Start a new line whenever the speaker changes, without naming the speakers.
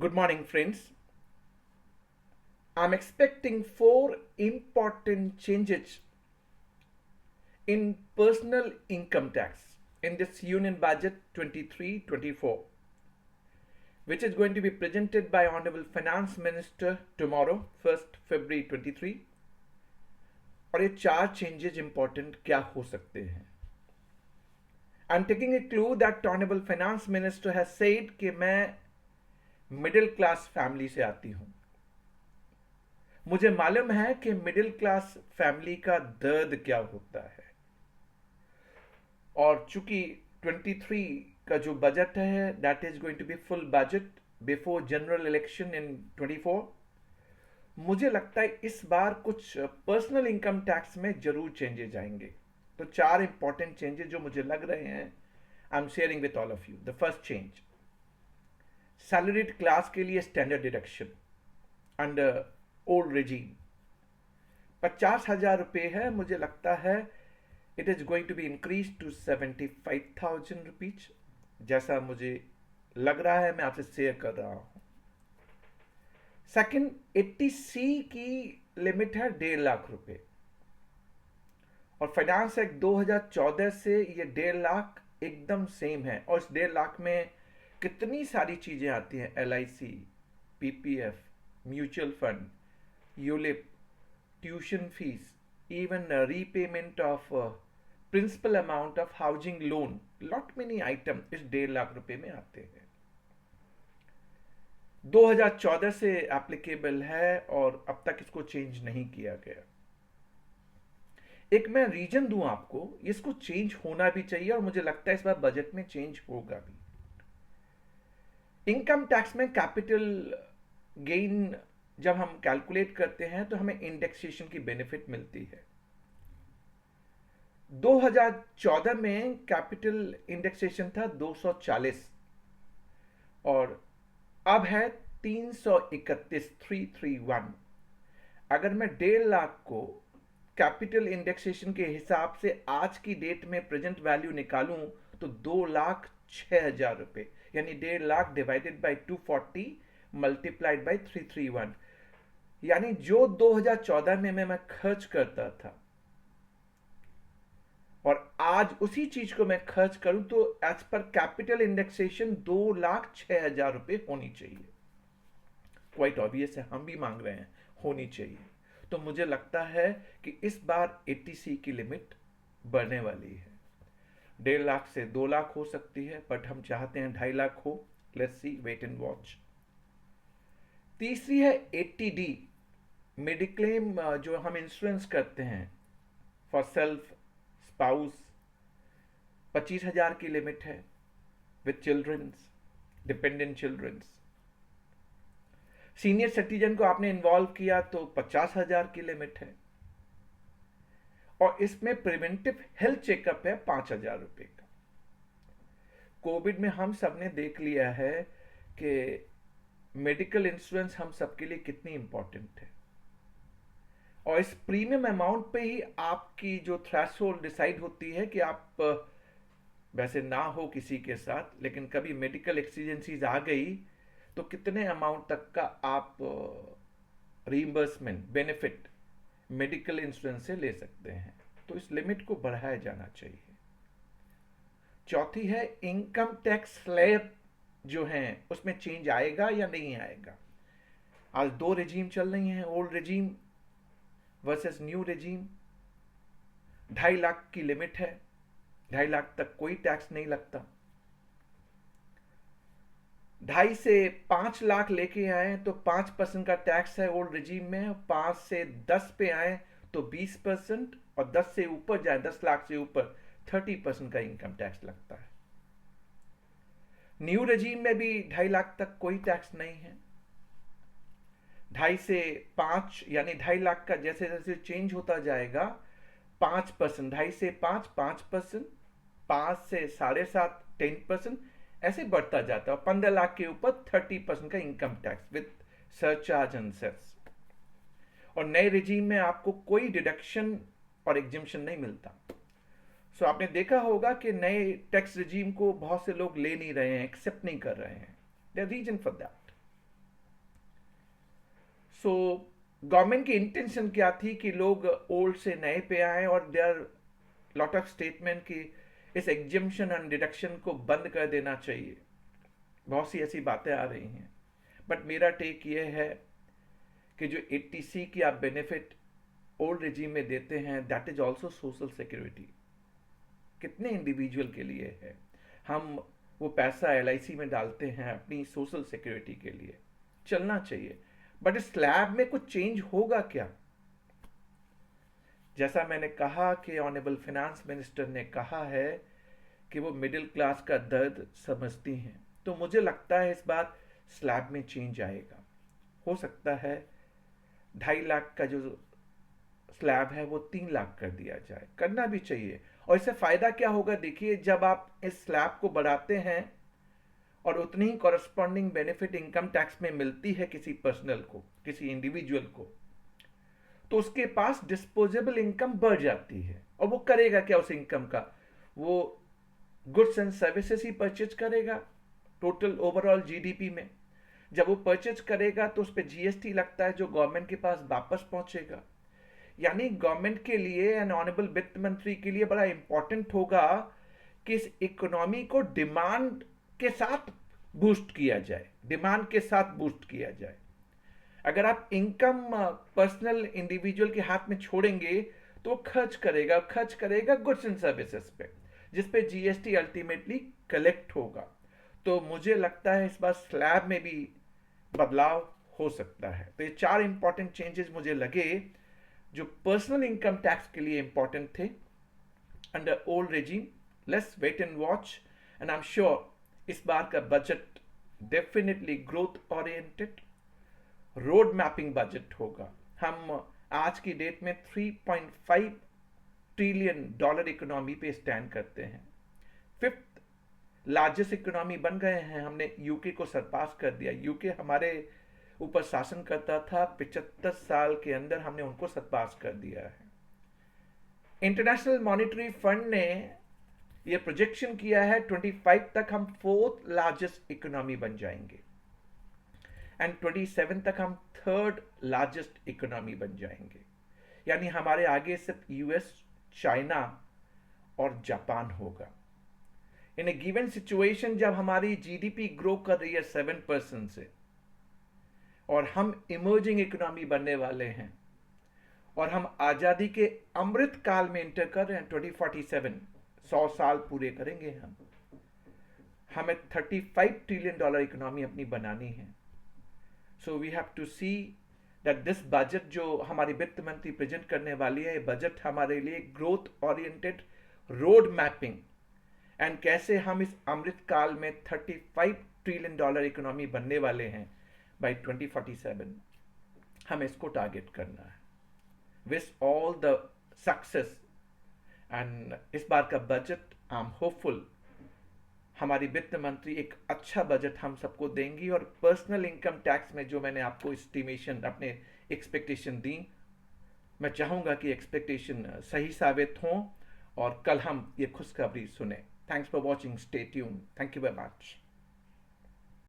Good morning, friends. I'm expecting four important changes in personal income tax in this Union Budget 23-24, which is going to be presented by Honorable Finance Minister tomorrow, 1st February 23. और ये चार changes important क्या हो सकते हैं? I'm taking a clue that Honorable Finance Minister has said कि मैं middle class family से आती हूँ. मुझे मालूम है कि मिडिल क्लास फैमिली का दर्द क्या होता है, और चूंकि 23 का जो बजट है that is going to be full budget before general election in 24, मुझे लगता है इस बार कुछ पर्सनल इनकम टैक्स में जरूर चेंजेस आएंगे. तो चार इंपॉर्टेंट चेंजेस जो मुझे लग रहे हैं, I am sharing with all of you. The first change, salaried class के लिए standard deduction under old regime 50,000 रुपये है. मुझे लगता है it is going to be increase to 75,000 rupees, जैसा मुझे लग रहा है, मैं आपसे शेयर कर रहा हूं. सेकंड, 80C की लिमिट है 1.5 लाख रुपए, और फाइनेंस एक्ट 2014 से ये 1.5 लाख एकदम सेम है. और इस 1.5 लाख में कितनी सारी चीजें आती हैं, LIC, PPF, mutual fund, ULIP, tuition fees, even repayment of principal amount of housing loan. lot many item इस 1.5 लाख रुपए में आते हैं. 2014 से एप्लीकेबल है और अब तक इसको चेंज नहीं किया गया. एक मैं रीजन दूं आपको, इसको चेंज होना भी चाहिए और मुझे लगता है इस बार बजट में चेंज होगा भी. इनकम टैक्स में कैपिटल गेन जब हम कैलकुलेट करते हैं तो हमें इंडेक्सेशन की बेनिफिट मिलती है. 2014 में कैपिटल इंडेक्सेशन था 240 और अब है 331. अगर मैं 1.5 लाख को कैपिटल इंडेक्सेशन के हिसाब से आज की डेट में प्रेजेंट वैल्यू निकालूं तो 2,06,000 रुपए, यानी 1.5 lakh divided by 240 multiplied by 331, यानी जो 2014 में मैं खर्च करता था और आज उसी चीज को मैं खर्च करूं तो एज पर कैपिटल इंडेक्सेशन 2,06,000 रुपए होनी चाहिए. क्वाइट ऑब्वियस है, हम भी मांग रहे हैं होनी चाहिए. तो मुझे लगता है कि इस बार 80C की लिमिट बढ़ने वाली है. 1.5 लाख से 2 लाख हो सकती है, बट हम चाहते हैं 2.5 लाख हो. Let's see, wait and watch. तीसरी है 80D मेडिक्लेम, जो हम इंश्योरेंस करते हैं फॉर सेल्फ स्पाउस. 25,000 की लिमिट है with childrens, dependent childrens. Senior citizen को आपने इन्वॉल्व किया तो 50,000 की लिमिट है. और इसमें प्रिवेंटिव हेल्थ चेकअप है 5,000 रुपए का. कोविड में हम सबने देख लिया है कि मेडिकल इंश्योरेंस हम सबके लिए कितनी इंपॉर्टेंट है, और इस प्रीमियम अमाउंट पे ही आपकी जो थ्रेशोल्ड डिसाइड होती है कि आप वैसे ना हो किसी के साथ, लेकिन कभी मेडिकल एक्सीजेंसीज आ गई तो कितने अमाउंट तक का आप रीइंबर्समेंट बेनिफिट मेडिकल इंश्योरेंस से ले सकते हैं. तो इस लिमिट को बढ़ाया जाना चाहिए. चौथी है इनकम टैक्स स्लैब जो है उसमें चेंज आएगा या नहीं आएगा. आज 2 रेजीम चल रही हैं, old regime versus new regime. 2.5 lakh की लिमिट है, 2.5 लाख तक कोई टैक्स नहीं लगता. 2.5 से 5 लाख लेके आए तो 5% का टैक्स है ओल्ड रेजीम में. 5 से 10 पे आए तो 20%, और 10 से ऊपर जाए, 10 लाख से ऊपर 30% का इनकम टैक्स लगता है. न्यू रेजीम में भी 2.5 लाख तक कोई टैक्स नहीं है. 2.5 से 5 यानी 2.5 लाख का जैसे जैसे चेंज होता जाएगा 5%, 2.5 से 5 5%, 5 से 7.5 10%, ऐसे बढ़ता जाता है. 15 लाख के ऊपर 30% का income tax with surcharge and cess. और नए रेजीम में आपको कोई डिडक्शन और एग्जिम्पशन नहीं मिलता. सो आपने देखा होगा कि नए टैक्स रेजीम को बहुत से लोग ले नहीं रहे हैं, एक्सेप्ट नहीं कर रहे हैं. There reason for that. So government की इंटेंशन क्या थी कि लोग ओल्ड से नए पे आए, और there are lot of statement कि इस एग्जिम्पशन एंड डिडक्शन को बंद कर देना चाहिए। बहुत सी ऐसी बातें आ रही हैं, बट मेरा टेक ये है कि जो 80C की आप बेनिफिट ओल्ड रिजीम में देते हैं, that is also social security. कितने इंडिविजुअल के लिए है, हम वो पैसा LIC में डालते हैं अपनी सोशल सिक्योरिटी के लिए, चलना चाहिए। बट इस स्लैब में कुछ चेंज होगा क्या? जैसा मैंने कहा कि ऑनरेबल फाइनेंस मिनिस्टर ने कहा है कि वो मिडिल क्लास का दर्द समझती हैं, तो मुझे लगता है इस बार स्लैब में चेंज आएगा। हो सकता है 2.5 लाख का जो स्लैब है वो 3 लाख कर दिया जाए, करना भी चाहिए। और इससे फायदा क्या होगा, देखिए, जब आप इस स्लैब को बढ़ाते हैं और उतनी ही कॉरस्पॉन्डिंग बेनिफिट इनकम टैक्स में मिलती है किसी पर्सनल को, किसी इंडिविजुअल को, तो उसके पास डिस्पोजेबल इनकम बढ़ जाती है। और वो करेगा क्या उस इनकम का? वो goods and services he purchase करेगा टोटल ओवरऑल GDP में। जब वो परचेज करेगा तो उस पर GST लगता है जो गवर्नमेंट के पास वापस पहुंचेगा। यानी गवर्नमेंट के लिए एंड ऑनरेबल वित्त मंत्री के लिए बड़ा इंपॉर्टेंट होगा कि इस इकोनॉमी को डिमांड के साथ बूस्ट किया जाए, डिमांड के साथ बूस्ट किया जाए। अगर आप इनकम पर्सनल इंडिविजुअल के हाथ में छोड़ेंगे तो खर्च करेगा गुड्स एंड सर्विसेज पे, जिस पे GST अल्टीमेटली कलेक्ट होगा। तो मुझे लगता है इस बार स्लैब में भी बदलाव हो सकता है। तो ये 4 इंपॉर्टेंट चेंजेस मुझे लगे जो पर्सनल इनकम टैक्स के लिए इंपॉर्टेंट थे under old regime. Let's wait and watch, and I am sure इस बार का budget definitely growth oriented road mapping budget होगा। हम आज की डेट में $3.5 ट्रिलियन इकोनॉमी पे स्टैंड करते हैं, 5th लार्जेस्ट इकोनॉमी बन गए हैं। हमने यूके को सरपास कर दिया। यूके हमारे ऊपर शासन करता था, 75 साल के अंदर हमने उनको सरपास कर दिया है। इंटरनेशनल मॉनिटरी फंड ने यह प्रोजेक्शन किया है 25 तक हम 4th लार्जेस्ट इकोनॉमी बन जाएंगे, एंड 27 तक हम 3rd लार्जेस्ट इकोनॉमी बन जाएंगे। यानी हमारे आगे सिर्फ US, चाइना और जापान होगा। इन ए गिवन सिचुएशन जब हमारी GDP ग्रो कर रही है 7% से, और हम इमर्जिंग इकोनॉमी बनने वाले हैं, और हम आजादी के अमृत काल में इंटर कर रहे हैं 2047, 100 साल पूरे करेंगे हम। हमें $35 ट्रिलियन इकोनॉमी अपनी बनानी है। So we have to see that this budget जो हमारी वित्त मंत्री प्रेजेंट करने वाली है, बजट हमारे लिए growth oriented road mapping, and कैसे हम इस अमृत काल में $35 ट्रिलियन इकोनॉमी बनने वाले हैं बाय 2047, हमें इसको टारगेट करना है। Wish all the success, and इस बार का बजट आई एम होपफुल हमारी वित्त मंत्री एक अच्छा बजट हम सबको देंगी। और पर्सनल इनकम टैक्स में जो मैंने आपको एस्टिमेशन, अपने एक्सपेक्टेशन दी, मैं चाहूँगा कि एक्सपेक्टेशन सही साबित हों और कल हम ये खुशखबरी सुने। Thanks for watching, stay tuned, thank you very much.